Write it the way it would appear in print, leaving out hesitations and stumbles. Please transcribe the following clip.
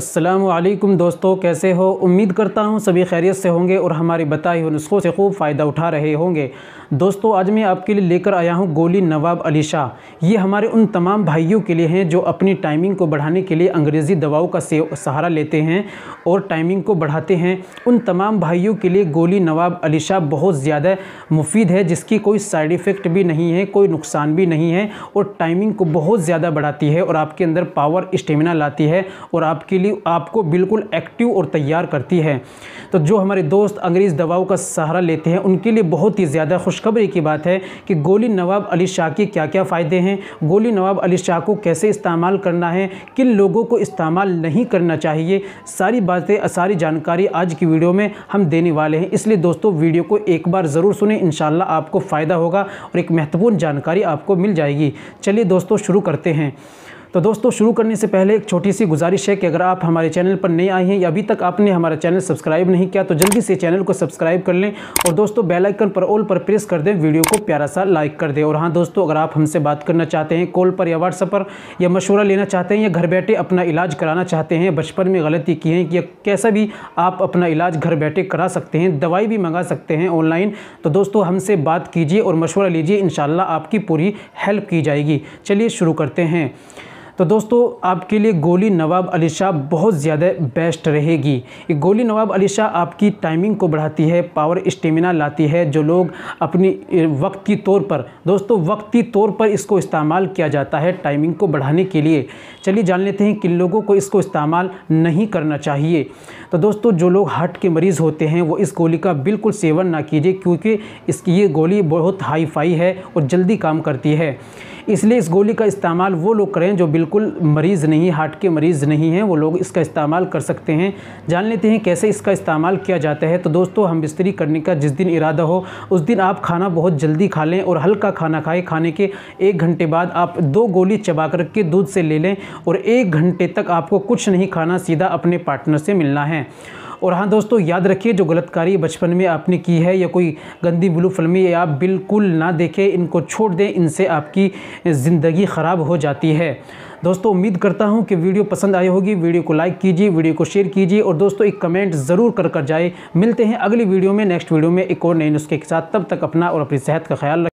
अस्सलामुअलैकुम दोस्तों, कैसे हो। उम्मीद करता हूँ सभी खैरियत से होंगे और हमारी बताई हुई नुस्खों से खूब फ़ायदा उठा रहे होंगे। दोस्तों, आज मैं आपके लिए लेकर आया हूँ गोली नवाब अली शाह। ये हमारे उन तमाम भाइयों के लिए हैं जो अपनी टाइमिंग को बढ़ाने के लिए अंग्रेज़ी दवाओं का सहारा लेते हैं और टाइमिंग को बढ़ाते हैं। उन तमाम भाइयों के लिए गोली नवाब अली शाह बहुत ज़्यादा मुफीद है, जिसकी कोई साइड इफ़ेक्ट भी नहीं है, कोई नुकसान भी नहीं है और टाइमिंग को बहुत ज़्यादा बढ़ाती है और आपके अंदर पावर स्टेमिना लाती है और आपको बिल्कुल एक्टिव और तैयार करती है। तो जो हमारे दोस्त अंग्रेज़ दवाओं का सहारा लेते हैं उनके लिए बहुत ही ज़्यादा खुशखबरी की बात है कि गोली नवाब अली शाह के क्या क्या फ़ायदे हैं, गोली नवाब अली शाह को कैसे इस्तेमाल करना है, किन लोगों को इस्तेमाल नहीं करना चाहिए, सारी बातें, सारी जानकारी आज की वीडियो में हम देने वाले हैं। इसलिए दोस्तों, वीडियो को एक बार ज़रूर सुनें, इंशाल्लाह आपको फ़ायदा होगा और एक महत्वपूर्ण जानकारी आपको मिल जाएगी। चलिए दोस्तों, शुरू करते हैं। तो दोस्तों, शुरू करने से पहले एक छोटी सी गुजारिश है कि अगर आप हमारे चैनल पर नए आए हैं या अभी तक आपने हमारा चैनल सब्सक्राइब नहीं किया तो जल्दी से चैनल को सब्सक्राइब कर लें और दोस्तों बेल आइकन पर ऑल पर प्रेस कर दें, वीडियो को प्यारा सा लाइक कर दें। और हाँ दोस्तों, अगर आप हमसे बात करना चाहते हैं कॉल पर या व्हाट्सएप पर, या मशवरा लेना चाहते हैं या घर बैठे अपना इलाज कराना चाहते हैं, बचपन में गलती की है कि कैसा भी आप अपना इलाज घर बैठे करा सकते हैं, दवाई भी मंगा सकते हैं ऑनलाइन, तो दोस्तों हमसे बात कीजिए और मशवरा लीजिए, इंशाल्लाह आपकी पूरी हेल्प की जाएगी। चलिए शुरू करते हैं। तो दोस्तों, आपके लिए गोली नवाब अली शाह बहुत ज़्यादा बेस्ट रहेगी। ये गोली नवाब अली शाह आपकी टाइमिंग को बढ़ाती है, पावर स्टेमिना लाती है। जो लोग अपनी वक्ती तौर पर, दोस्तों वक्ती तौर पर इसको इस्तेमाल किया जाता है टाइमिंग को बढ़ाने के लिए। चलिए जान लेते हैं किन लोगों को इसको इस्तेमाल नहीं करना चाहिए। तो दोस्तों, जो लोग हार्ट के मरीज़ होते हैं वो इस गोली का बिल्कुल सेवन ना कीजिए, क्योंकि ये गोली बहुत हाई फाई है और जल्दी काम करती है। इसलिए इस गोली का इस्तेमाल वो लोग करें जो बिल्कुल मरीज़ नहीं, हार्ट के मरीज़ नहीं हैं, वो लोग इसका इस्तेमाल कर सकते हैं। जान लेते हैं कैसे इसका इस्तेमाल किया जाता है। तो दोस्तों, हम बिस्तरी करने का जिस दिन इरादा हो उस दिन आप खाना बहुत जल्दी खा लें और हल्का खाना खाएं। खाने के 1 घंटे बाद आप 2 गोली चबा करके दूध से ले लें और 1 घंटे तक आपको कुछ नहीं खाना, सीधा अपने पार्टनर से मिलना है। और हाँ दोस्तों, याद रखिए जो गलतकारी बचपन में आपने की है या कोई गंदी ब्लू फिल्में आप बिल्कुल ना देखें, इनको छोड़ दें, इनसे आपकी ज़िंदगी ख़राब हो जाती है। दोस्तों, उम्मीद करता हूँ कि वीडियो पसंद आई होगी। वीडियो को लाइक कीजिए, वीडियो को शेयर कीजिए और दोस्तों एक कमेंट ज़रूर कर जाए। मिलते हैं अगली वीडियो में, नेक्स्ट वीडियो में एक और नए नुस्खे के साथ। तब तक अपना और अपनी सेहत का ख्याल रखें।